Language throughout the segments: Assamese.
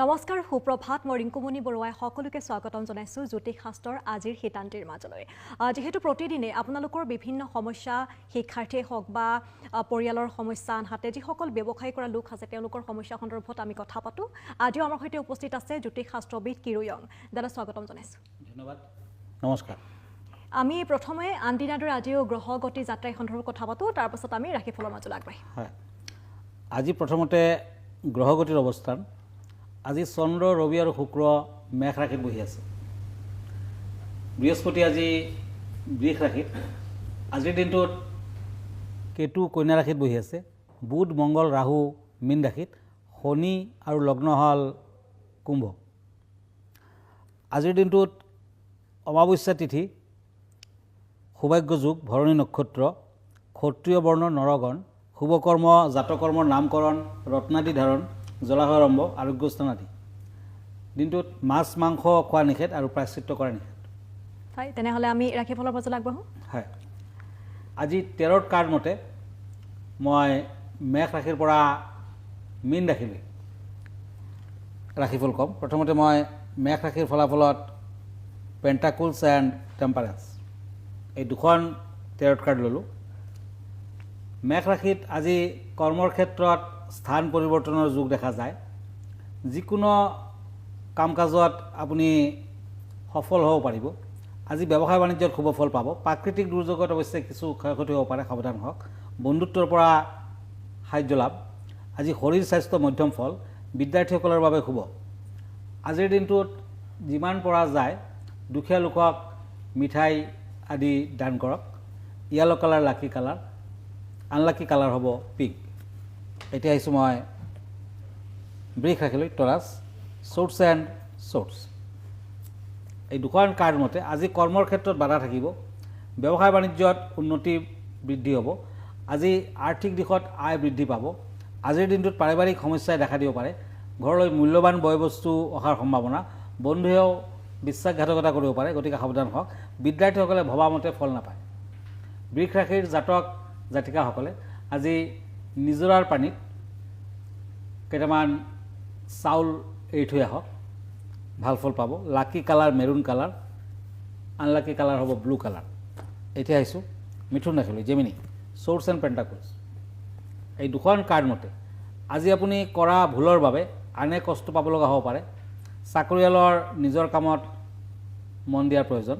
নমস্কাৰ সুপ্ৰভাত মই ৰিংকুমণি বৰুৱাই সকলোকে স্বাগতম জনাইছো জ্যোতিষ শাস্ত্ৰৰ আজিৰ হিতান্তিৰ মাজলৈ যেহেতু প্ৰতিদিনে আপোনালোকৰ বিভিন্ন সমস্যা শিক্ষাৰ্থী হওক বা পৰিয়ালৰ সমস্যা আনহাতে যিসকল ব্যৱসায় কৰা লোক আছে তেওঁলোকৰ সমস্যা সন্দৰ্ভত আমি কথা পাতো আজিও আমাৰ সৈতে উপস্থিত আছে জ্যোতিষ শাস্ত্ৰবিদ কিৰুয়ং দাদা স্বাগতম জনাইছো ধন্যবাদ নমস্কাৰ আমি প্ৰথমে আনদিনাদৰে আজিও গ্ৰহগতি যাত্ৰা সন্দৰ্ভত কথা পাতো তাৰ পাছত আমি ৰাশিফলৰ মাজলৈ আগবাঢ়িম হয় আজি প্ৰথমতে গ্ৰহগতিৰ অৱস্থান আজি চন্দ্ৰ ৰবি আৰু শুক্ৰ মেঘ ৰাশিত বহি আছে বৃহস্পতি আজি বৃষ ৰাশিত আজিৰ দিনটোত কেতু কন্যা ৰাশিত বহি আছে বুধ মংগল ৰাহু মীন ৰাশিত শনি আৰু লগ্ন হ'ল কুম্ভ আজিৰ দিনটোত অমাৱস্যা তিথি সৌভাগ্য যোগ ভৰণী নক্ষত্ৰ ক্ষত্ৰিয় বৰ্ণৰ নৰগণ শুভকৰ্ম জাতকৰ্মৰ নামকৰণ ৰত্নাদি ধাৰণ জলাশয়ৰম্ভ আৰোগ্যস্থান আদি দিনটোত মাছ মাংস খোৱা নিষেধ আৰু প্ৰায়শ্চিত্ত কৰা নিষেধ হয় তেনেহ'লে আমি ৰাশিফলৰ মাজলৈ আগবাঢ়ো হয় আজি 13ৰ কাৰ্ড মতে মই মেঘ ৰাশিৰ পৰা মীন ৰাশিলৈ ৰাশিফল ক'ম প্ৰথমতে মই মেঘ ৰাশিৰ ফলাফলত পেণ্টাকুলছ এণ্ড টেম্পাৰেন্স এই দুখন 13ৰ কাৰ্ড ল'লোঁ মেঘ ৰাশিত আজি কৰ্মৰ ক্ষেত্ৰত স্থান পৰিৱৰ্তনৰ যোগ দেখা যায় যিকোনো কাম কাজত আপুনি সফল হ'ব পাৰিব আজি ব্যৱসায় বাণিজ্যত শুভ ফল পাব প্ৰাকৃতিক দুৰ্যোগত অৱশ্যে কিছু ক্ষয়ক্ষতি হ'ব পাৰে সাৱধান হওক বন্ধুত্বৰ পৰা সাহায্য লাভ আজি শৰীৰ স্বাস্থ্য মধ্যম ফল বিদ্যাৰ্থীসকলৰ বাবে শুভ আজিৰ দিনটোত যিমান পৰা যায় দুখীয়া লোকক মিঠাই আদি দান কৰক য়েলো কালাৰ লাকি কালাৰ আনলাকি কালাৰ হ'ব পিংক এতিয়া আহিছোঁ মই বৃষ ৰাশিলৈ টৰাছ শ্বৰ্টছ এণ্ড শ্বৰ্টছ এই দুখন কাৰ্ড মতে আজি কৰ্মৰ ক্ষেত্ৰত বাধা থাকিব ব্যৱসায় বাণিজ্যত উন্নতি বৃদ্ধি হ'ব আজি আৰ্থিক দিশত আয় বৃদ্ধি পাব আজিৰ দিনটোত পাৰিবাৰিক সমস্যাই দেখা দিব পাৰে ঘৰলৈ মূল্যৱান বয় বস্তু অহাৰ সম্ভাৱনা বন্ধুৱেও বিশ্বাসঘাতকতা কৰিব পাৰে গতিকে সাৱধান হওক বিদ্যাৰ্থীসকলে ভবামতে ফল নাপায় বৃষ ৰাশিৰ জাতক জাতিকাসকলে আজি নিজৰাৰ পানীত কেইটামান চাউল এৰি থৈ আহক ভাল ফল পাব lucky colour maroon colour unlucky colour হ'ব ব্লু কালাৰ এতিয়া আহিছোঁ মিথুন ৰাশিলৈ জেমিনি শ্বৰ্টছ এণ্ড পেণ্টাকুলছ এই দুখন কাৰ্ড মতে আজি আপুনি কৰা ভুলৰ বাবে আনে কষ্ট পাব লগা হ'ব পাৰে চাকৰিয়ালৰ নিজৰ কামত মন দিয়াৰ প্ৰয়োজন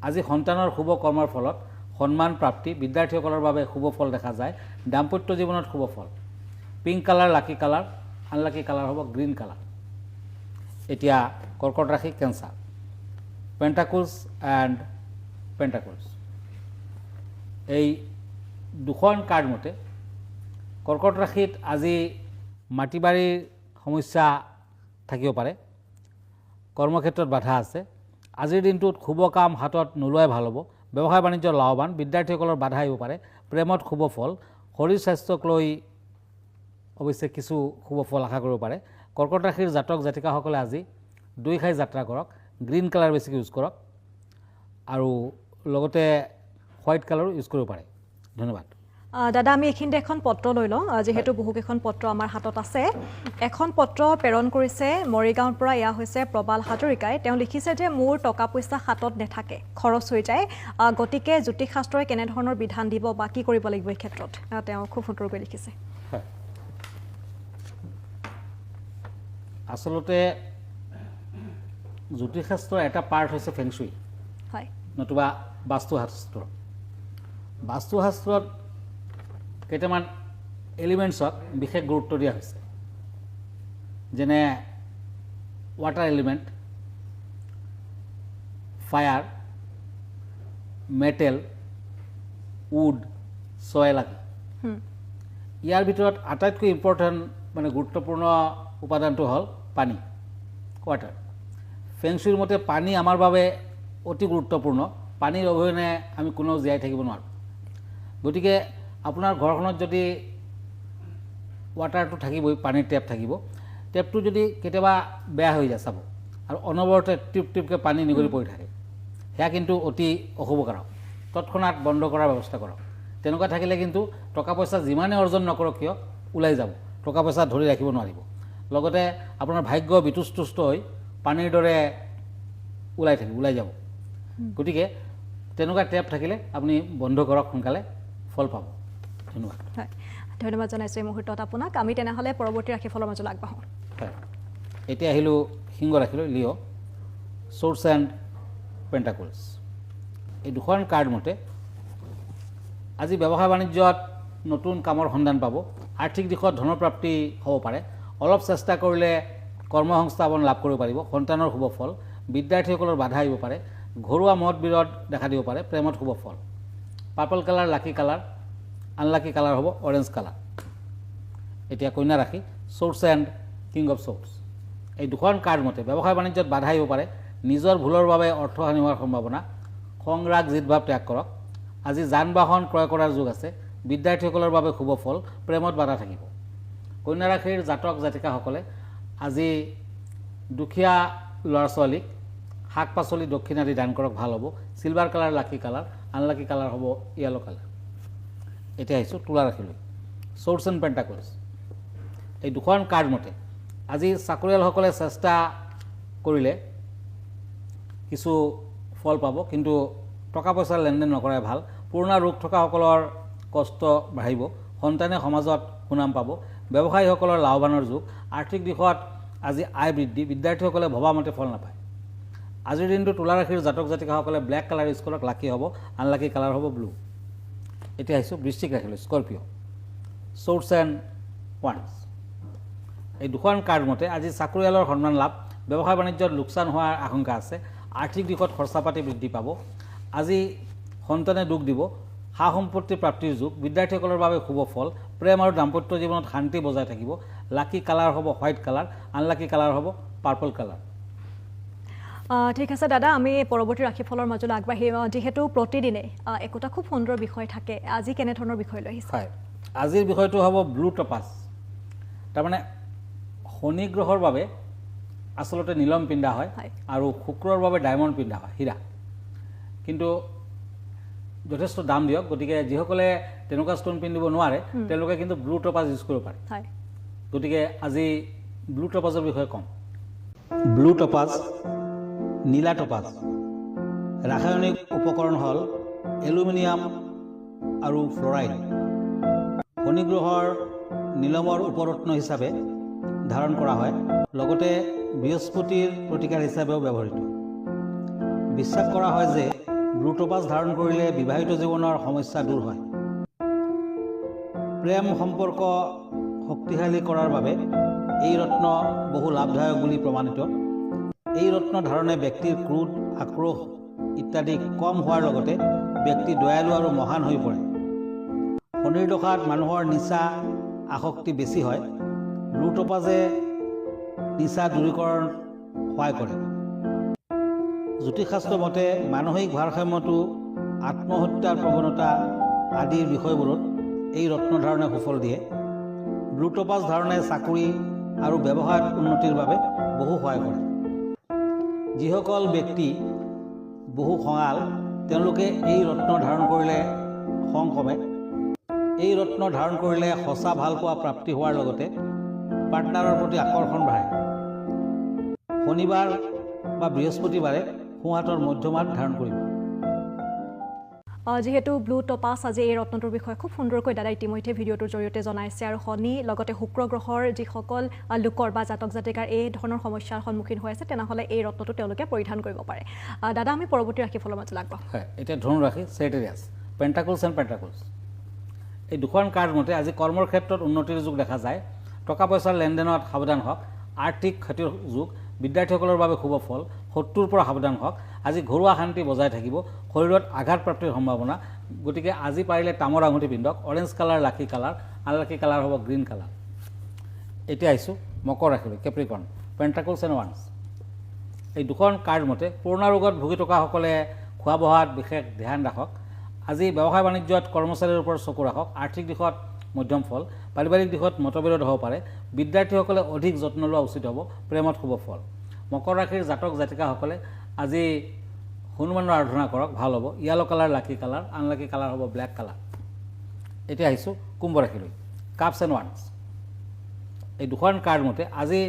আজি সন্তানৰ শুভ কৰ্মৰ ফলত সন্মান প্ৰাপ্তি বিদ্যাৰ্থীসকলৰ বাবে শুভ ফল দেখা যায় দাম্পত্য জীৱনত শুভ ফল পিংক কালাৰ লাকি কালাৰ আনলাকি কালাৰ হ'ব গ্ৰীণ কালাৰ এতিয়া কৰ্কট ৰাশি কেঞ্চাৰ পেণ্টাকুলছ এণ্ড পেণ্টাকুলছ এই দুখন কাৰ্ড মতে কৰ্কট ৰাশিত আজি মাটি বাৰীৰ সমস্যা থাকিব পাৰে কৰ্মক্ষেত্ৰত বাধা আছে আজিৰ দিনটোত শুভ কাম হাতত নোলোৱাই ভাল হ'ব ব্যৱসায় বাণিজ্যৰ লাভৱান বিদ্যাৰ্থীসকলৰ বাধা আহিব পাৰে প্ৰেমত শুভ ফল শৰীৰ স্বাস্থ্যক লৈ অৱশ্যে কিছু শুভ ফল আশা কৰিব পাৰে কৰ্কট ৰাশিৰ জাতক জাতিকাসকলে আজি দৈ খাই যাত্ৰা কৰক গ্ৰীণ কালাৰ বেছিকৈ ইউজ কৰক আৰু লগতে হোৱাইট কালাৰো ইউজ কৰিব পাৰে ধন্যবাদ দাদা আমি এইখিনিতে এখন পত্ৰ লৈ লওঁ যিহেতু বহুকেইখন পত্ৰ আমাৰ হাতত আছে এখন পত্ৰ প্ৰেৰণ কৰিছে মৰিগাঁৱৰ পৰা এয়া হৈছে প্ৰবাল হাজৰিকাই তেওঁ লিখিছে যে মোৰ টকা পইচা হাতত নাথাকে খৰচ হৈ যায় গতিকে জ্যোতিষ শাস্ত্ৰই কেনেধৰণৰ বিধান দিব বা কি কৰিব লাগিব এই ক্ষেত্ৰত তেওঁ খুব সুন্দৰকৈ লিখিছে আচলতে জ্যোতিষ শাস্ত্ৰৰ এটা পাৰ্ট হৈছে ফেংচুই হয় নতুবা বাস্তুশাস্ত্ৰত কেইটামান এলিমেণ্টছক বিশেষ গুৰুত্ব দিয়া হৈছে যেনে water element fire metal wood soil আদি ইয়াৰ ভিতৰত আটাইতকৈ ইম্পৰ্টেণ্ট মানে গুৰুত্বপূৰ্ণ উপাদানটো হ'ল পানী ৱাটাৰ ফেংচুইৰ মতে পানী আমাৰ বাবে অতি গুৰুত্বপূৰ্ণ পানীৰ অবিহনে আমি কোনেও জীয়াই থাকিব নোৱাৰোঁ গতিকে আপোনাৰ ঘৰখনত যদি ৱাটাৰটো থাকিবই পানীৰ টেপ থাকিব টেপটো যদি কেতিয়াবা বেয়া হৈ যায় চাব আৰু অনবৰতে টিপ টিপকৈ পানী নিগৰি পৰি থাকে সেয়া কিন্তু অতি অশুভকাৰক তৎক্ষণাৎ বন্ধ কৰাৰ ব্যৱস্থা কৰক তেনেকুৱা থাকিলে কিন্তু টকা পইচা যিমানে অৰ্জন নকৰক কিয় ওলাই যাব টকা পইচা ধৰি ৰাখিব নোৱাৰিব লগতে আপোনাৰ ভাগ্য বিতুষ্ট হৈ পানীৰ দৰে ওলাই যাব গতিকে তেনেকুৱা টেপ থাকিলে আপুনি বন্ধ কৰক সোনকালে ফল পাব ধন্যবাদ হয় ধন্যবাদ জনাইছোঁ এই মুহূৰ্তত আপোনাক আমি তেনেহ'লে পৰৱৰ্তী ৰাশিফলৰ মাজলৈ আগবাঢ়োঁ হয় এতিয়া আহিলোঁ সিংহ ৰাখিলোঁ লিঅ' চ'ৰ্চ এণ্ড পেণ্টাকলছ এই দুখন কাৰ্ড মতে আজি ব্যৱসায় বাণিজ্যত নতুন কামৰ সন্ধান পাব আৰ্থিক দিশত ধনৰ প্ৰাপ্তি হ'ব পাৰে অলপ চেষ্টা কৰিলে কৰ্মসংস্থাপন লাভ কৰিব পাৰিব সন্তানৰ শুভ ফল বিদ্যাৰ্থীসকলৰ বাধা আহিব পাৰে ঘৰুৱা মত বিৰোধ দেখা দিব পাৰে প্ৰেমত শুভ ফল পাৰ্পল কালাৰ লাকি কালাৰ আনলাকি কালাৰ হ'ব অৰেঞ্জ কালাৰ এতিয়া কন্যা ৰাশি source and king of source এই দুখন কাৰ্ড মতে ব্যৱসায় বাণিজ্যত বাধা আহিব পাৰে নিজৰ ভুলৰ বাবে অৰ্থহানি হোৱাৰ সম্ভাৱনা সংৰাগ জিতভাৱ ত্যাগ কৰক আজি যান বাহন ক্ৰয় কৰাৰ যোগ আছে বিদ্যাৰ্থীসকলৰ বাবে শুভ ফল প্ৰেমত বাধা থাকিব কন্যা ৰাশিৰ জাতক জাতিকাসকলে আজি দুখীয়া ল'ৰা ছোৱালীক শাক পাচলি দক্ষিণ আদি দান কৰক ভাল হ'ব চিলভাৰ কালাৰ লাকি কালাৰ আনলাকি কালাৰ হ'ব য়েলো কালাৰ এতিয়া আহিছোঁ তুলা ৰাশিলৈ চ'ৰ্চ এণ্ড পেণ্টাকলছ এই দুখন কাৰ্ড মতে আজি চাকৰিয়ালসকলে চেষ্টা কৰিলে কিছু ফল পাব কিন্তু টকা পইচাৰ লেনদেন নকৰাই ভাল পুৰণা ৰোগ থকাসকলৰ কষ্ট বাঢ়িব সন্তানে সমাজত সুনাম পাব ব্যৱসায়ীসকলৰ লাভৱানৰ যুগ আৰ্থিক দিশত আজি আয় বৃদ্ধি বিদ্যাৰ্থীসকলে ভবামতে ফল নাপায় আজিৰ দিনটো তুলা ৰাশিৰ জাতক জাতিকাসকলে ব্লেক কালাৰ ইউজ কৰক লাকি হ'ব আনলাকি কালাৰ হ'ব ব্লু এতিয়া আহিছোঁ বৃশ্চিক ৰাশিলৈ স্কৰপিঅ' চ'ৰ্চ এণ্ড ওৱান্স এই দুখন কাৰ্ড মতে আজি চাকৰিয়ালৰ সন্মান লাভ ব্যৱসায় বাণিজ্যত লোকচান হোৱাৰ আশংকা আছে আৰ্থিক দিশত খৰচা পাতি বৃদ্ধি পাব আজি সন্তানে দুখ দিব সা সম্পত্তি প্ৰাপ্তিৰ যুগ বিদ্যাৰ্থীসকলৰ বাবে শুভ ফল প্ৰেম আৰু দাম্পত্য জীৱনত শান্তি বজাই থাকিব লাকি কালাৰ হ'ব হোৱাইট কালাৰ আনলাকি কালাৰ হ'ব পাৰ্পল কালাৰ ঠিক আছে দাদা আমি পৰৱৰ্তী ৰাশিফলৰ মাজলৈ আগবাঢ়িম যিহেতু প্ৰতিদিনে একোটা খুব সুন্দৰ বিষয় থাকে আজি কেনেধৰণৰ বিষয় লৈ আহিছে হয় আজিৰ বিষয়টো হ'ব ব্লু টপাছ তাৰমানে শনি গ্ৰহৰ বাবে আচলতে নীলম পিন্ধা হয় আৰু শুক্ৰৰ বাবে ডায়মণ্ড পিন্ধা হয় হীৰা কিন্তু যথেষ্ট দাম দিয়ক গতিকে যিসকলে তেনেকুৱা ষ্টোন পিন্ধিব নোৱাৰে তেওঁলোকে কিন্তু ব্লু টপাছ ইউজ কৰিব পাৰে গতিকে আজি ব্লু টপাছৰ বিষয়ে ক'ম ব্লু টপাছ নীলা টপাছ ৰাসায়নিক উপকৰণ হ'ল এলুমিনিয়াম আৰু ফ্ল'ৰাইড শনি গ্ৰহৰ নীলমৰ উপৰত্ন হিচাপে ধাৰণ কৰা হয় লগতে বৃহস্পতিৰ প্ৰতিকাৰ হিচাপেও ব্যৱহৃত বিশ্বাস কৰা হয় যে ব্লু টপাছ ধাৰণ কৰিলে বিবাহিত জীৱনৰ সমস্যা দূৰ হয় প্ৰেম সম্পৰ্ক শক্তিশালী কৰাৰ বাবে এই ৰত্ন বহু লাভদায়ক বুলি প্ৰমাণিত এই ৰত্ন ধাৰণে ব্যক্তিৰ ক্ৰোধ আক্ৰোশ ইত্যাদি কম হোৱাৰ লগতে ব্যক্তি দয়ালু আৰু মহান হৈ পৰে শনিৰ দশাত মানুহৰ নিচা আসক্তি বেছি হয় ব্লু টপাছে নিচা দূৰীকৰণ সহায় কৰে জ্যোতিষশাস্ত্ৰ মতে মানসিক ভাৰসাম্যটো আত্মহত্যাৰ প্ৰৱণতা আদিৰ বিষয়বোৰত এই ৰত্ন ধাৰণে সুফল দিয়ে ব্লু টপাছ ধাৰণে চাকৰি আৰু ব্যৱসায়ত উন্নতিৰ বাবে বহু সহায় কৰে যিসকল ব্যক্তি বহু খঙাল তেওঁলোকে এই ৰত্ন ধাৰণ কৰিলে খং কমে এই ৰত্ন ধাৰণ কৰিলে সঁচা ভালপোৱা প্ৰাপ্তি হোৱাৰ লগতে পাৰ্টনাৰৰ প্ৰতি আকৰ্ষণ বাঢ়ে শনিবাৰ বা বৃহস্পতিবাৰে সোঁহাতৰ মধ্যমাত ধাৰণ কৰিব যেহেতু ব্লু টপাছ আজি এই ৰত্নটোৰ বিষয়ে খুব সুন্দৰকৈ দাদা ইতিমধ্যে ভিডিঅ'টোৰ জৰিয়তে জনাইছে আৰু শনি লগতে শুক্ৰ গ্ৰহৰ যিসকল লোকৰ বা জাতক জাতিকাৰ এই ধৰণৰ সমস্যাৰ সন্মুখীন হৈ আছে তেনেহ'লে এই ৰত্নটো তেওঁলোকে পৰিধান কৰিব পাৰে দাদা আমি পৰৱৰ্তী ৰাশিফলৰ মাজলৈ আগবাঢ়োঁ হয় এতিয়া ধনু ৰাশি চেৰিটেৰিয়াছ পেণ্টাকলছ এণ্ড পেণ্টাকলছ এই দুখন কাৰ্ড মতে আজি কৰ্মৰ ক্ষেত্ৰত উন্নতিৰ যুগ দেখা যায় টকা পইচাৰ লেনদেনত সাৱধান হওক আৰ্থিক ক্ষতিৰ যুগ বিদ্যাৰ্থীসকলৰ বাবে শুভ ফল শত্ৰুৰ পৰা সাৱধান হওক আজি ঘৰুৱা শান্তি বজাই থাকিব শৰীৰত আঘাত প্ৰাপ্তিৰ সম্ভাৱনা গতিকে আজি পাৰিলে তামৰ আঙুঠি পিন্ধক অৰেঞ্জ কালাৰ লাকি কালাৰ আনলাকি কালাৰ হ'ব গ্ৰীণ কালাৰ এতিয়া আহিছোঁ মকৰ ৰাশিলৈ কেপ্ৰিকৰ্ণ পেণ্টাকলছ এণ্ড ওৱান্স এই দুখন কাৰ্ড মতে পুৰণা ৰোগত ভুগি থকাসকলে খোৱা বোৱাত বিশেষ ধ্যান ৰাখক আজি ব্যৱসায় বাণিজ্যত কৰ্মচাৰীৰ ওপৰত চকু ৰাখক আৰ্থিক দিশত মধ্যম ফল পাৰিবাৰিক দিশত মতবিৰোধ হ'ব পাৰে বিদ্যাৰ্থীসকলে অধিক যত্ন লোৱা উচিত হ'ব প্ৰেমত শুভ ফল মকৰ ৰাশিৰ জাতক জাতিকাসকলে আজি হনুমানৰ আৰাধনা কৰক ভাল হ'ব য়েলো কালাৰ লাকি কালাৰ আনলাকি কালাৰ হ'ব ব্লেক কালাৰ এতিয়া আহিছোঁ কুম্ভ ৰাশিলৈ কাপছ এণ্ড ওৱান্স এই দুখন কাৰ্ড মতে আজি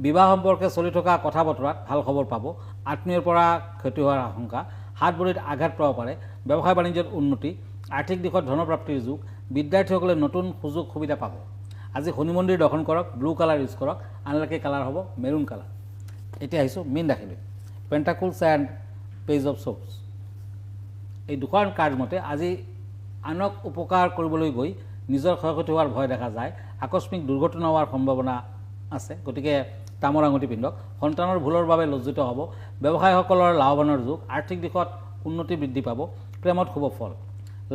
বিবাহ সম্পৰ্কে চলি থকা কথা বতৰাত ভাল খবৰ পাব, আত্মীয়ৰ পৰা ক্ষতি হোৱাৰ আশংকা, হাত ভৰিত আঘাত পাব পাৰে, ব্যৱসায় বাণিজ্যত উন্নতি, আৰ্থিক দিশত ধনপ্ৰাপ্তিৰ যুগ, বিদ্যাৰ্থীসকলে নতুন সুযোগ সুবিধা পাব। আজি শনি মন্দিৰ দৰ্শন কৰক, ব্লু কালাৰ ইউজ কৰক, আনলাকি কালাৰ হ'ব মেৰুন কালাৰ। এতিয়া আহিছোঁ মীন ৰাশিলৈ, পেণ্টাকুলছ এণ্ড পেজ অফ শ্বপছ। এই দুখন কাৰ্ড মতে আজি আনক উপকাৰ কৰিবলৈ গৈ নিজৰ ক্ষয়ক্ষতি হোৱাৰ ভয় দেখা যায়, আকস্মিক দুৰ্ঘটনা হোৱাৰ সম্ভাৱনা আছে, গতিকে তামৰ আঙুঠি পিন্ধক। সন্তানৰ ভুলৰ বাবে লজ্জিত হ'ব, ব্যৱসায়ীসকলৰ লাভৱানৰ যুগ, আৰ্থিক দিশত উন্নতি বৃদ্ধি পাব, প্ৰেমত শুভ ফল।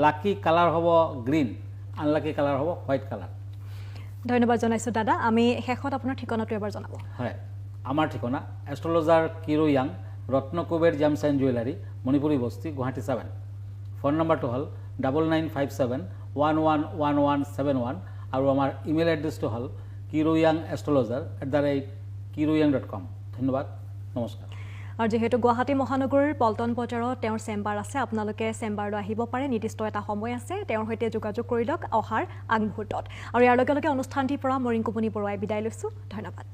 লাকি কালাৰ হ'ব গ্ৰীণ, আনলাকি কালাৰ হ'ব হোৱাইট কালাৰ। ধন্যবাদ জনাইছোঁ দাদা। আমি শেষত আপোনাৰ ঠিকনাটো এবাৰ জনাব। হয়, আমাৰ ঠিকনা এষ্ট্ৰলজাৰ কিৰো য়াং, Ratna Kuber gems and jewellery, Manipuri বস্তি, গুৱাহাটী 7। ফোন নম্বৰটো হ'ল 9957111171 আৰু আমাৰ ইমেইল এড্ৰেছটো হ'ল kiroyangastrologer@kiroyang.com। ধন্যবাদ, নমস্কাৰ। আৰু যিহেতু গুৱাহাটী মহানগৰীৰ পল্টন বজাৰত তেওঁৰ চেম্বাৰ আছে, আপোনালোকে চেম্বাৰলৈ আহিব পাৰে, নিৰ্দিষ্ট এটা সময় আছে, তেওঁৰ সৈতে যোগাযোগ কৰি লওক অহাৰ আগমুহূৰ্তত। আৰু ইয়াৰ লগে লগে অনুষ্ঠানটিৰ পৰা মই ৰিংকুমণি বৰুৱাই বিদায় লৈছোঁ। ধন্যবাদ।